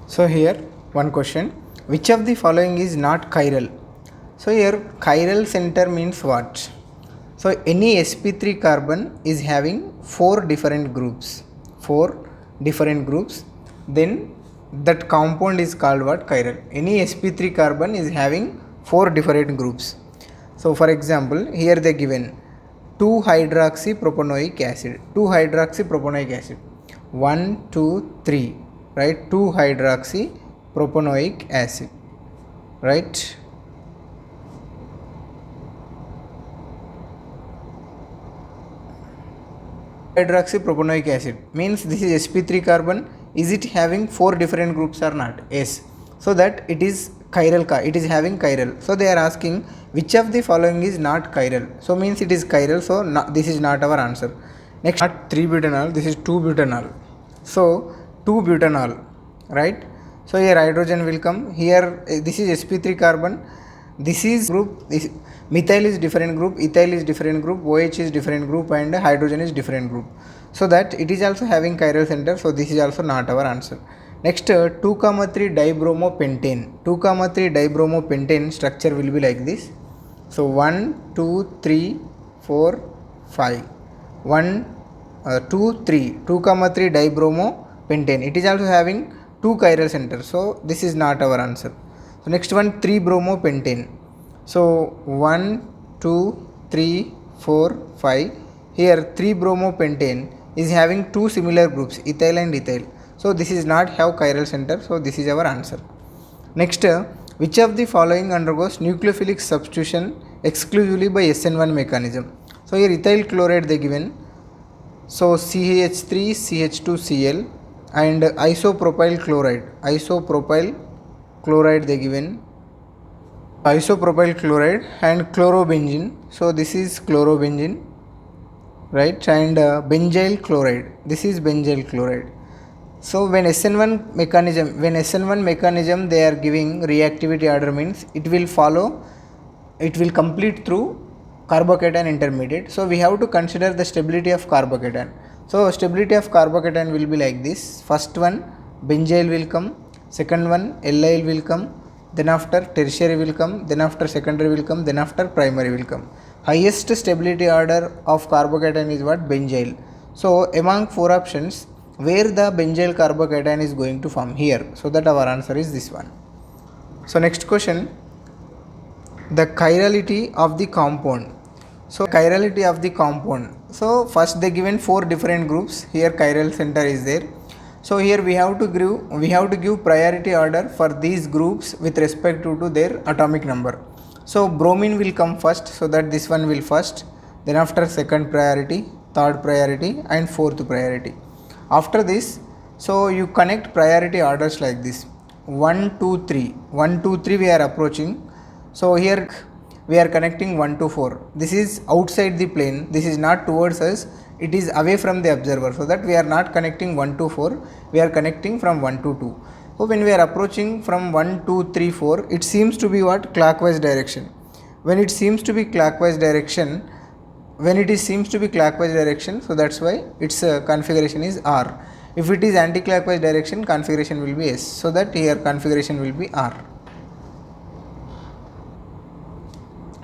So here one question, which of the following is not chiral? So here chiral center means what? So any sp3 carbon is having four different groups, then that compound is called what? Chiral. Any sp3 carbon is having four different groups. So for example, here they given 2-hydroxypropanoic acid, 2-hydroxypropanoic acid, 1 2 3, right? 2-hydroxypropanoic acid, right? Hydroxypropanoic acid means this is sp3 carbon. Is it having four different groups or not? Yes. So that it is chiral, it is having chiral. So they are asking which of the following is not chiral. So means it is chiral, so this is not our answer. Next, not 3-butanol, this is 2-butanol. So 2-butanol, right? So here hydrogen will come. Here this is sp3 carbon. This is group, this methyl is different group, ethyl is different group, OH is different group, and hydrogen is different group. So that it is also having chiral center, so this is also not our answer. Next, 2,3 dibromopentane. 2,3 dibromopentane structure will be like this. So 1 2 3 4 5, 1 2 3, 2,3 dibromopentane. It is also having two chiral centers, so this is not our answer. So next one, 3-bromopentane. So 1 2 3 4 5. Here 3-bromopentane is having two similar groups, ethyl and ethyl. So this is not have chiral center, so this is our answer. Next, which of the following undergoes nucleophilic substitution exclusively by SN1 mechanism? So here ethyl chloride they given. So CH3 CH2Cl and isopropyl chloride they given, isopropyl chloride and chlorobenzene. So this is chlorobenzene, right? And benzyl chloride, this is benzyl chloride. So when SN1 mechanism they are giving reactivity order means it will complete through carbocation intermediate. So we have to consider the stability of carbocation. So stability of carbocation will be like this. First one benzyl will come, second one allyl will come, then after tertiary will come, then after secondary will come, then after primary will come. Highest stability order of carbocation is what? Benzyl. So among four options, where the benzyl carbocation is going to form? Here. So that our answer is this one. So next question, the chirality of the compound. So chirality of the compound. So first they given four different groups. Here chiral center is there. So here we have to give priority order for these groups with respect to their atomic number. So bromine will come first, so that this one will first, then after second priority, third priority, and fourth priority. After this, so you connect priority orders like this: 1 2 3, 1 2 3 we are approaching. So here we are connecting 1 to 4. This is outside the plane, this is not towards us, it is away from the observer, so that we are not connecting 1 to 4, we are connecting from 1 to 2. So when we are approaching from 1 2 3 4, it seems to be what? Clockwise direction. When it seems to be clockwise direction, so that's why its configuration is R. If it is anti-clockwise direction, configuration will be S, so that here configuration will be R.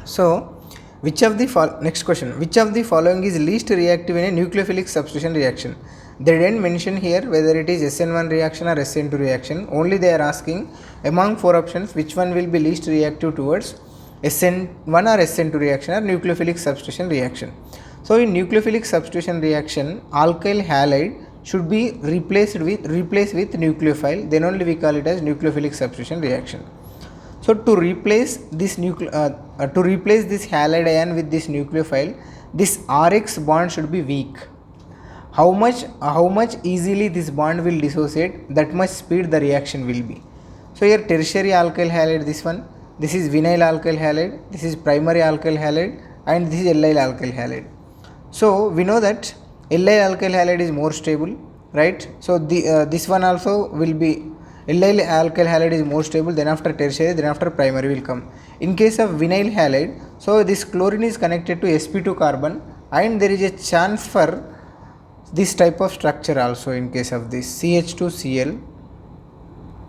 So next question, which of the following is least reactive in a nucleophilic substitution reaction? They didn't mention here whether it is SN1 reaction or SN2 reaction, only they are asking among four options which one will be least reactive towards SN1 or SN2 reaction or nucleophilic substitution reaction. So in nucleophilic substitution reaction, alkyl halide should be replaced with nucleophile, then only we call it as nucleophilic substitution reaction. So to replace this halide ion with this nucleophile, this RX bond should be weak. How much easily this bond will dissociate, that much speed the reaction will be. So here tertiary alkyl halide, this one, this is vinyl alkyl halide, this is primary alkyl halide, and this is allyl alkyl halide. So we know that allyl alkyl halide is more stable, right? So this one also will be allyl alkyl halide is more stable, then after tertiary, then after primary will come. In case of vinyl halide, so this chlorine is connected to sp2 carbon, and there is a chance for this type of structure also in case of this CH2Cl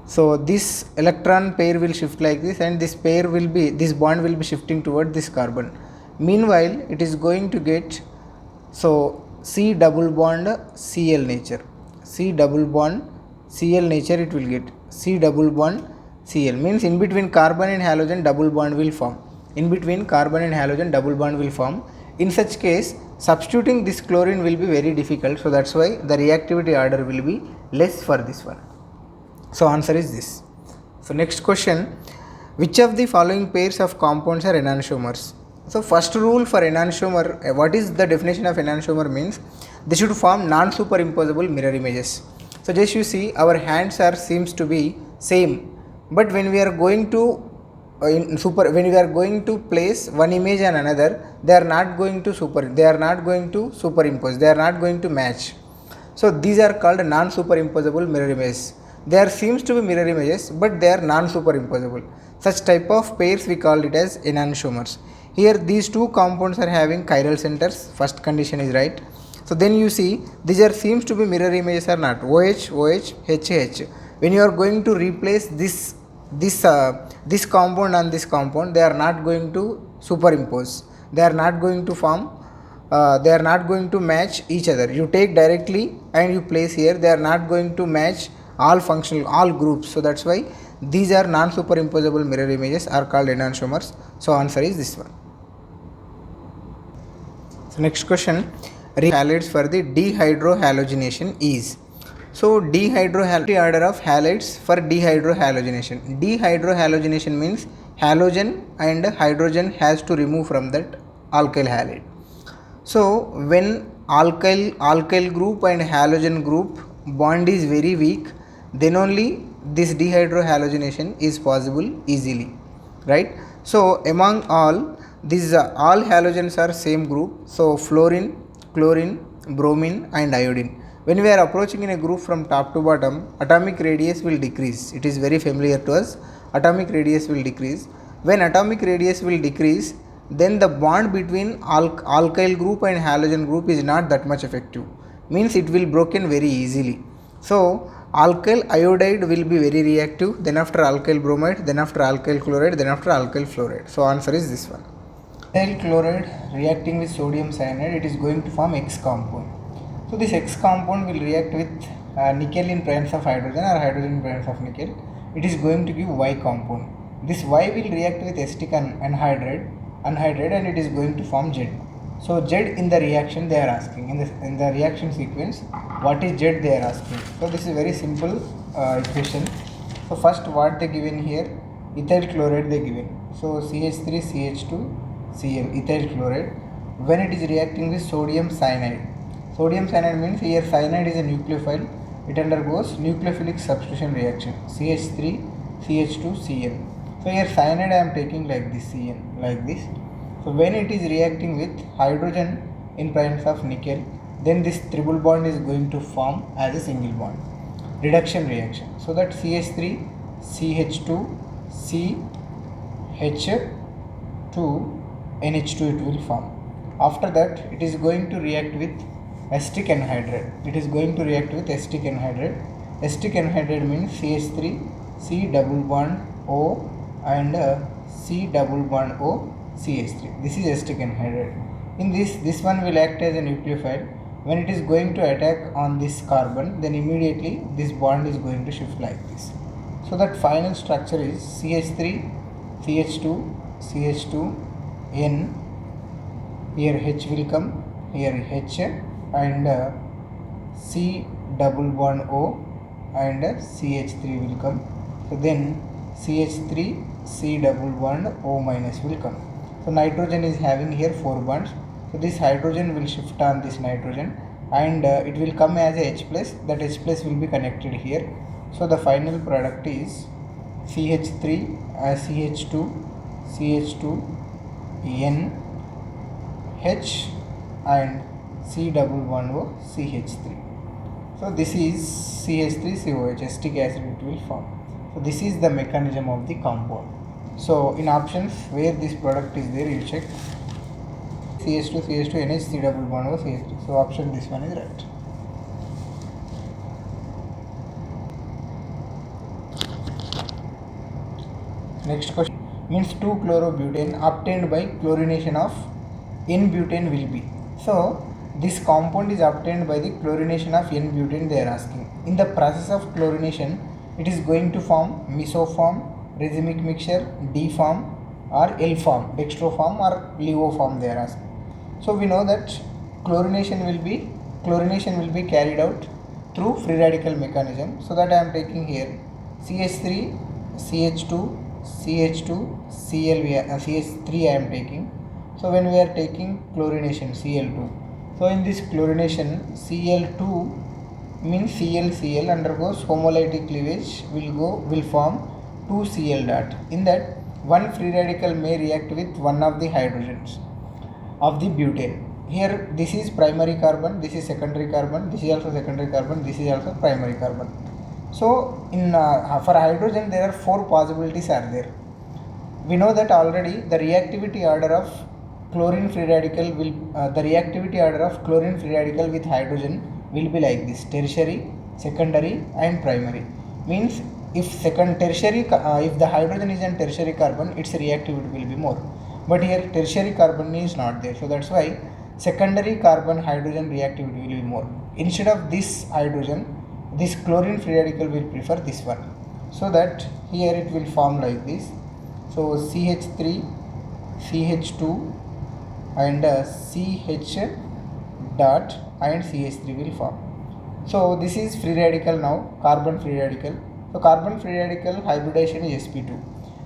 So this electron pair will shift like this, and this bond will be shifting toward this carbon. Meanwhile, it is going to get, so C double bond Cl nature, C double bond Cl nature it will get, C double bond Cl means in between carbon and halogen double bond will form. In between carbon and halogen double bond will form. In such case, substituting this chlorine will be very difficult. So that's why the reactivity order will be less for this one. So answer is this. So next question, which of the following pairs of compounds are enantiomers? So first rule for enantiomer, what is the definition of enantiomer means? They should form non-superimposable mirror images. So just you see our hands are seems to be same, but when we are going to when we are going to place one image and another, they are not going to superimpose, they are not going to match. So these are called non-superimposable mirror images. There seems to be mirror images, but they are non-superimposable. Such type of pairs we call it as enantiomers. Here these two compounds are having chiral centers. First condition is right. So then you see these are seems to be mirror images or not. OH, OH, HH. When you are going to replace this compound on this compound, they are not going to superimpose. They are not going to form. They are not going to match each other. You take directly and you place here. They are not going to match all groups. So that's why these are non-superimposable mirror images are called enantiomers. So answer is this one. So next question, halides for the dehydrohalogenation is. So dehydrohalogenation order of halides for dehydrohalogenation. Dehydrohalogenation means halogen and hydrogen has to remove from that alkyl halide. So when alkyl group and halogen group bond is very weak, then only this dehydrohalogenation is possible easily, right? So among all these all halogens are same group, so fluorine, chlorine, bromine and iodine. When we are approaching in a group from top to bottom, atomic radius will decrease. It is very familiar to us. Atomic radius will decrease. When atomic radius will decrease, then the bond between alkyl group and halogen group is not that much effective, means it will broken very easily. So alkyl iodide will be very reactive, then after alkyl bromide, then after alkyl chloride, then after alkyl fluoride. So answer is this one. Ethyl chloride reacting with sodium cyanide, it is going to form X compound. So this X compound will react with nickel in presence of hydrogen or hydrogen in presence of nickel. It is going to give Y compound. This Y will react with acetic anhydride and it is going to form Z. So Z in the reaction they are asking, in the reaction sequence, what is Z they are asking. So this is very simple equation. So first what they given here, ethyl chloride they given. So CH3 CH2 Cl, ethyl chloride, when it is reacting with sodium cyanide. Sodium cyanide means here cyanide is a nucleophile, it undergoes nucleophilic substitution reaction, CH3 CH2 Cl. So here cyanide I am taking like this, Cn, like this. So when it is reacting with hydrogen in presence of nickel, then this triple bond is going to form as a single bond, reduction reaction. So that CH3 CH2 CH2 NH2 it will form. After that it is going to react with acetic anhydride. It is going to react with acetic anhydride. Acetic anhydride means CH3 C double bond O and C double bond O CH3. This is acetic anhydride. In this one will act as a nucleophile. When it is going to attack on this carbon, then immediately this bond is going to shift like this. So that final structure is CH3 CH2 CH2 N. Here H will come, here H and C double bond O and CH3 will come. So then CH3 C double bond O minus will come. So nitrogen is having here 4 bonds. So this hydrogen will shift on this nitrogen and it will come as a H plus. That H plus will be connected here. So the final product is CH3 CH2 CH2 N H and C double bond O CH3. So this is CH3COH, acetic acid it will form. So this is the mechanism of the compound. So in options where this product is there, you check CH2 CH2 NH C double bond O CH3. So option this one is right. Next question means 2-chlorobutane obtained by chlorination of N-butane will be. So this compound is obtained by the chlorination of N-butane they are asking. In the process of chlorination, it is going to form mesoform, racemic mixture, D form or L form, dextroform or levoform they are asking. So we know that chlorination will be carried out through free radical mechanism. So that I am taking here CH3, CH2, CH2, Cl, CH3 I am taking. So when we are taking chlorination Cl2, so in this chlorination Cl2 means Cl undergoes homolytic cleavage, will form 2Cl dot. In that, one free radical may react with one of the hydrogens of the butane. Here this is primary carbon, this is secondary carbon, this is also secondary carbon, this is also primary carbon. So in for hydrogen there are 4 possibilities are there. We know that already the reactivity order of chlorine free radical with hydrogen will be like this: tertiary, secondary and primary. Means if if the hydrogen is an tertiary carbon, its reactivity will be more, but here tertiary carbon is not there, so that's why secondary carbon hydrogen reactivity will be more. Instead of this hydrogen, this chlorine free radical will prefer this one, so that here it will form like this. So CH3, CH2 and CH dot and CH3 will form. So this is free radical now, carbon free radical. So carbon free radical hybridization is sp2.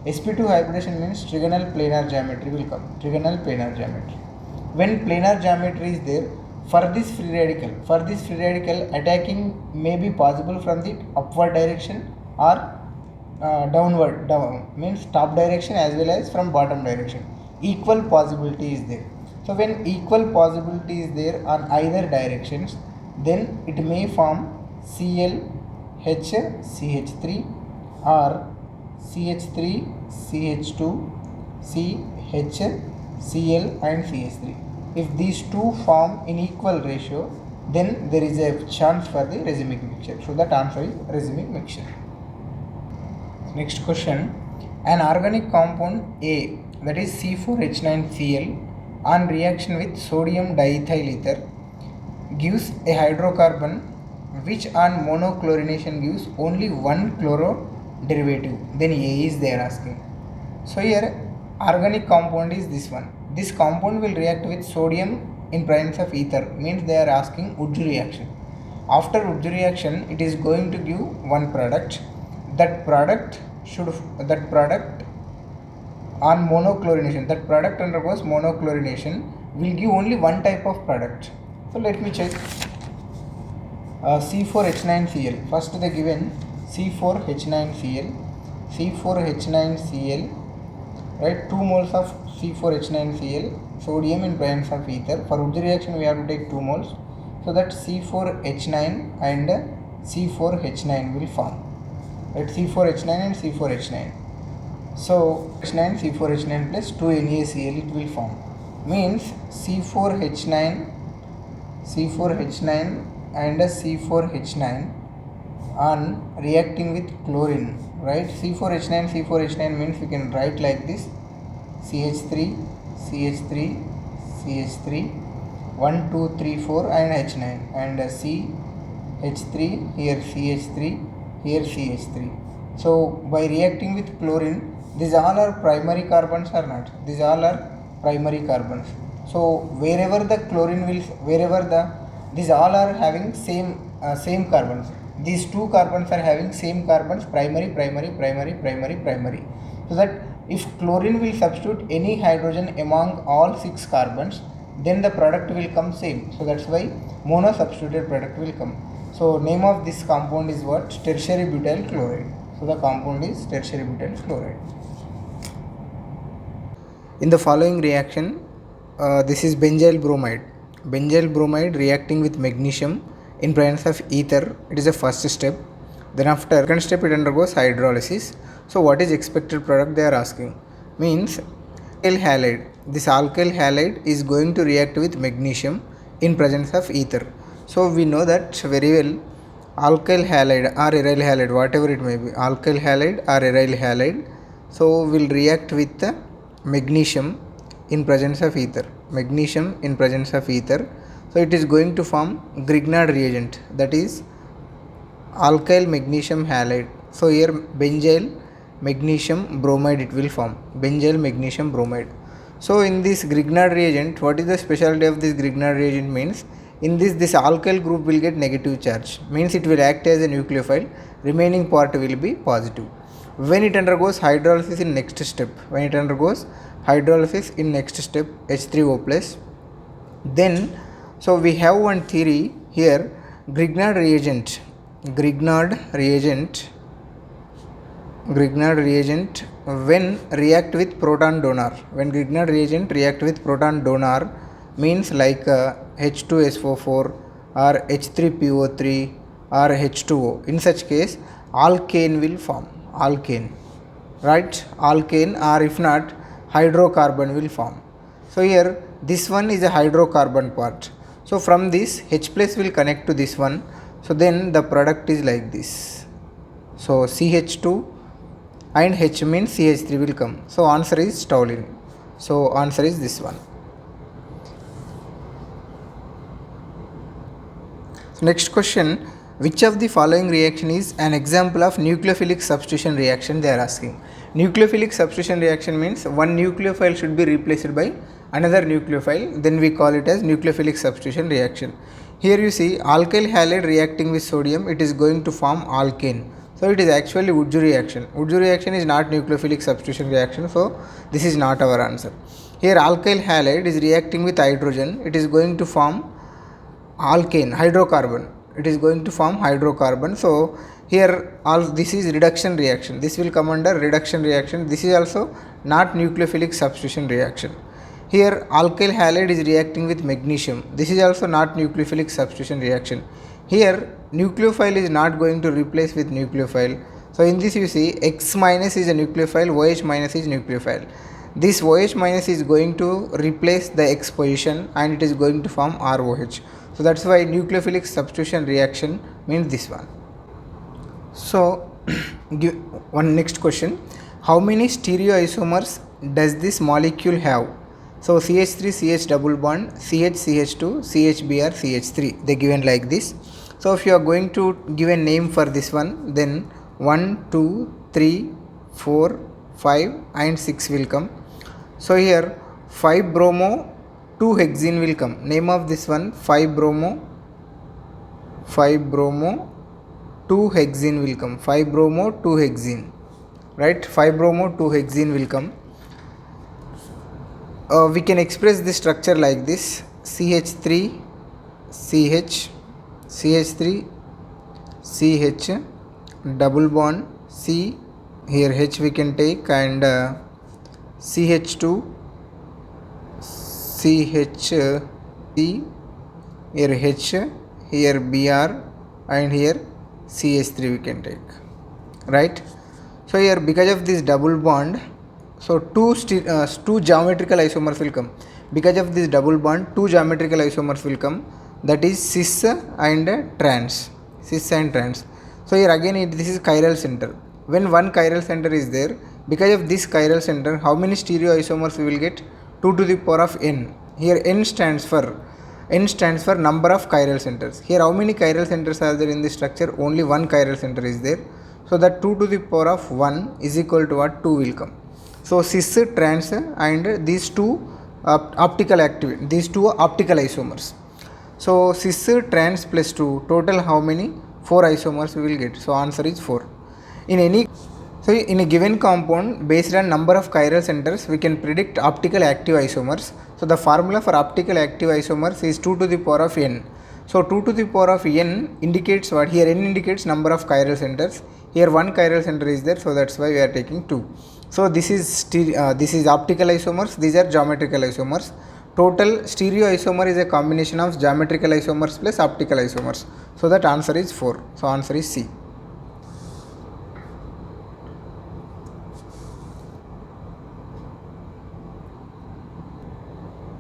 sp2 hybridization means trigonal planar geometry will come. Trigonal planar geometry. When planar geometry is there, for this free radical attacking may be possible from the upward direction or down means top direction as well as from bottom direction. Equal possibility is there. So when equal possibility is there on either directions, then it may form CH3 or CH3 CH2 Cl and CH3. If these two form in equal ratio, then there is a chance for the racemic mixture. So that answer is racemic mixture. Next question: an organic compound A, that is C4H9Cl, on reaction with sodium diethyl ether gives a hydrocarbon which on monochlorination gives only one chloro derivative. Then A is they are asking. So here organic compound is this one. This compound will react with sodium in presence of ether, means they are asking Wurtz reaction. After Wurtz reaction, it is going to give one product. That product on monochlorination, that product undergoes monochlorination, will give only one type of product. So let me check. C4H9Cl. First they given C4H9Cl, right? 2 moles of C4H9Cl, sodium in presence of ether. For Wurtz reaction we have to take 2 moles, so that C4H9 and C4H9 will form. Right? C4H9 and C4H9. So C4H9 plus 2 NaCl it will form. Means C4H9 and C4H9 on reacting with chlorine, right? C4H9 means we can write like this: CH3 1 2 3 4 and H9, and CH3 here, CH3 here, CH3. So by reacting with chlorine, these all are primary carbons or not? These all are primary carbons. So wherever the chlorine will, these all are having same carbons. These 2 carbons are having same carbons, primary. So that if chlorine will substitute any hydrogen among all 6 carbons, then the product will come same. So that's why mono substituted product will come. So name of this compound is what? Tertiary butyl chloride. So the compound is tertiary butyl chloride. In the following reaction, this is benzyl bromide. Benzyl bromide reacting with magnesium in presence of ether. It is the first step. Then after second step it undergoes hydrolysis. So what is expected product they are asking? Means alkyl halide. This alkyl halide is going to react with magnesium in presence of ether. So we know that very well. Alkyl halide or aryl halide, whatever it may be, alkyl halide or aryl halide, So will react with magnesium in presence of ether. Magnesium in presence of ether. So it is going to form Grignard reagent, that is alkyl magnesium halide. So here benzyl magnesium bromide it will form, benzyl magnesium bromide. So in this Grignard reagent, what is the specialty of this Grignard reagent means, in this alkyl group will get negative charge, means it will act as a nucleophile, remaining part will be positive. When it undergoes hydrolysis in next step, H3O plus, then so we have one theory here, Grignard reagent when react with proton donor, means like H2SO4 or H3PO3 or H2O, in such case alkane will form, right? Alkane, or if not hydrocarbon will form. So here this one is a hydrocarbon part, so from this H plus will connect to this one, so then the product is like this. So CH2 and H means CH3 will come. So answer is toluene. So answer is this one. Next question, which of the following reaction is an example of nucleophilic substitution reaction, they are asking. Nucleophilic substitution reaction means one nucleophile should be replaced by another nucleophile, then we call it as nucleophilic substitution reaction. Here you see alkyl halide reacting with sodium, it is going to form alkane. So it is actually Wurtz reaction. Wurtz reaction is not nucleophilic substitution reaction, so this is not our answer. Here alkyl halide is reacting with hydrogen, it is going to form alkane, hydrocarbon. So here all this is reduction reaction, this will come under reduction reaction. This is also not nucleophilic substitution reaction. Here alkyl halide is reacting with magnesium, this is also not nucleophilic substitution reaction. Here nucleophile is not going to replace with nucleophile. So in this you see X minus is a nucleophile, OH minus is nucleophile. This OH minus is going to replace the X position and it is going to form ROH. So that's why nucleophilic substitution reaction means this one. So give one next question, how many stereoisomers does this molecule have? So CH3 CH double bond, CH CH2 CHBr CH3, they given like this. So if you are going to give a name for this one, then 1 2 3 4 5 and 6 will come. So here 5 bromo 2 hexene will come. Name of this one 5 bromo 2 hexene will come. 5 bromo 2 hexene, right? 5 bromo 2 hexene will come. We can express this structure like this, CH3 CH CH3 CH double bond C, here H we can take, and CH2 CH C, here H, here Br, and here CH3 we can take, right? So here because of this double bond, so two geometrical isomers will come. Because of this double bond, 2 geometrical isomers will come, that is cis and trans. So here again this is chiral center. When one chiral center is there, because of this chiral center, how many stereoisomers we will get? 2 to the power of n. Here n stands for number of chiral centers. Here how many chiral centers are there in this structure? Only one chiral center is there. So that 2 to the power of 1 is equal to what? 2 will come. So cis, trans and these two optical isomers. So cis, trans plus 2, total how many? 4 isomers we will get. So answer is 4. In a given compound, based on number of chiral centers, we can predict optical active isomers. So the formula for optical active isomers is 2 to the power of n. So 2 to the power of n indicates what? Here n indicates number of chiral centers. Here one chiral center is there, so that's why we are taking 2. So this is optical isomers, these are geometrical isomers. Total stereoisomer is a combination of geometrical isomers plus optical isomers. So that answer is 4. So answer is C.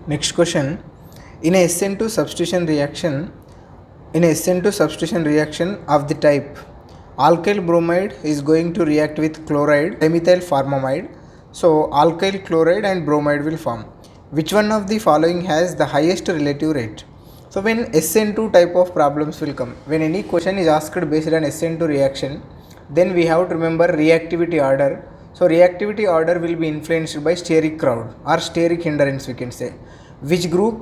Next question, in a SN2 substitution reaction of the type alkyl bromide is going to react with chloride, dimethyl formamide. So alkyl chloride and bromide will form. Which one of the following has the highest relative rate? So when SN2 type of problems will come, when any question is asked based on SN2 reaction, then we have to remember reactivity order. So reactivity order will be influenced by steric crowd or steric hindrance, we can say. Which group,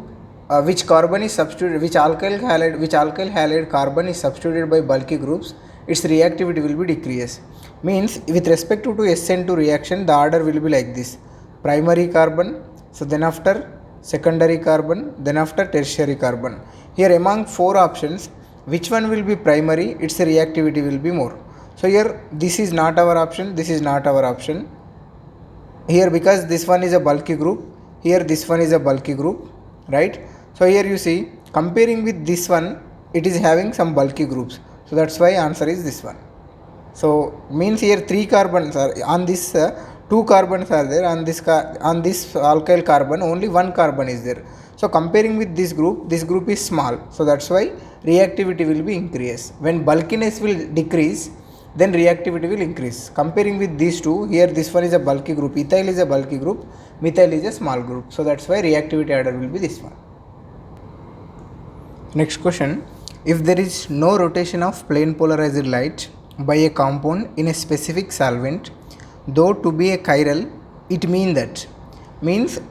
which carbon is substituted, which alkyl halide carbon is substituted by bulky groups, its reactivity will be decreased. Means with respect to SN2 reaction, the order will be like this: primary carbon, so then after secondary carbon, then after tertiary carbon. Here among 4 options, which one will be primary, its reactivity will be more. So here this is not our option, this is not our option. Here because this one is a bulky group, here this one is a bulky group, right? So here you see, comparing with this one, it is having some bulky groups. So that's why answer is this one. So means here 3 carbons are on this, 2 carbons are there on this alkyl carbon, only 1 carbon is there. So comparing with this group is small, so that's why reactivity will be increased. When bulkiness will decrease, then reactivity will increase. Comparing with these two, here this one is a bulky group, ethyl is a bulky group, methyl is a small group, so that's why reactivity order will be this one. Next question: if there is no rotation of plane polarized light by a compound in a specific solvent, though to be a chiral, it means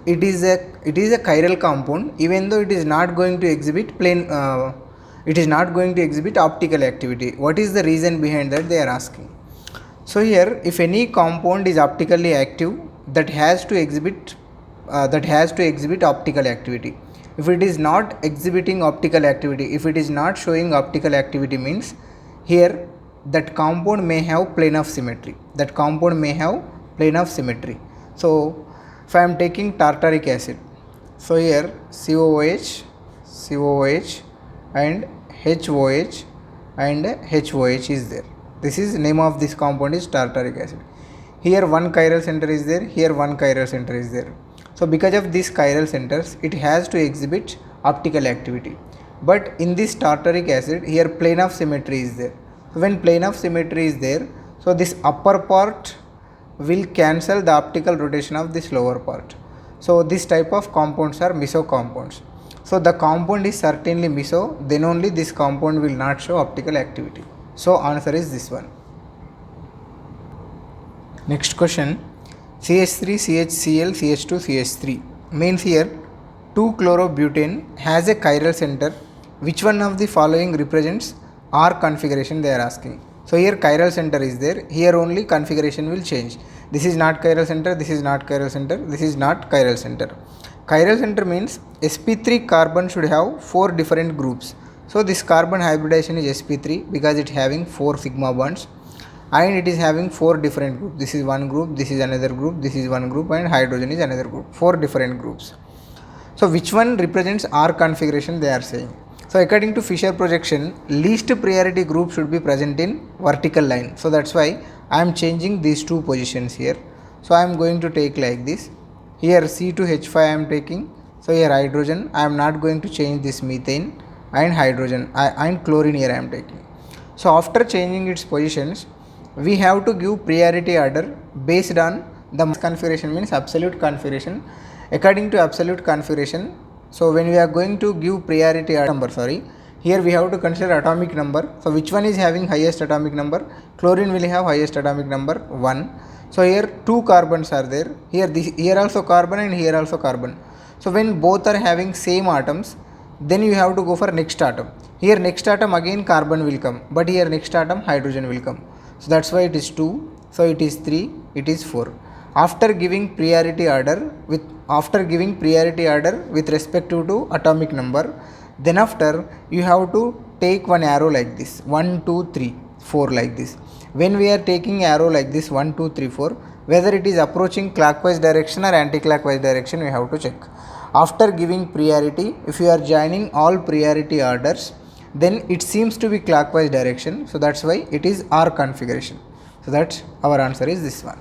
it is a chiral compound, even though it is not going to exhibit it is not going to exhibit optical activity. What is the reason behind that, they are asking. So here, if any compound is optically active, that has to exhibit optical activity. If it is not exhibiting optical activity, if it is not showing optical activity, means here that compound may have plane of symmetry. So if I am taking tartaric acid, so here COOH and HOH and HOH is there. This is name of this compound is tartaric acid. Here one chiral center is there, here one chiral center is there. So because of these chiral centers, it has to exhibit optical activity. But in this tartaric acid, here plane of symmetry is there. So when plane of symmetry is there, so this upper part will cancel the optical rotation of this lower part. So this type of compounds are meso compounds. So the compound is certainly meso, then only this compound will not show optical activity. So answer is this one. Next question: CH3, CHCl, CH2, CH3. Means here 2-chlorobutane has a chiral center. Which one of the following represents R configuration, they are asking. So here chiral center is there, here only configuration will change. This is not chiral center, this is not chiral center, this is not chiral center. Chiral center means sp3 carbon should have 4 different groups. So this carbon hybridization is sp3 because it having 4 sigma bonds and it is having 4 different groups. This is one group, this is another group, this is one group, and hydrogen is another group. 4 different groups. So which one represents R configuration, they are saying. So according to Fisher projection, least priority group should be present in vertical line. So that's why I am changing these 2 positions here. So I am going to take like this. Here C2H5 I am taking. So here hydrogen, I am not going to change this methane, and hydrogen and chlorine here I am taking. So after changing its positions, we have to give priority order based on the configuration, means absolute configuration. According to absolute configuration, so when we are going to give priority number, here we have to consider atomic number. So which one is having highest atomic number? Chlorine will have highest atomic number 1. So here 2 carbons are there. Here also carbon and here also carbon. So when both are having same atoms, then you have to go for next atom. Here next atom again carbon will come, but here next atom hydrogen will come. So that's why it is 2. So it is 3. It is 4. After giving priority order with respect to atomic number, then after you have to take one arrow like this, 1 2 3 4 like this. When we are taking arrow like this 1 2 3 4, whether it is approaching clockwise direction or anti-clockwise direction, we have to check. After giving priority, if you are joining all priority orders, then it seems to be clockwise direction. So that's why it is R configuration. So that's our answer is this one.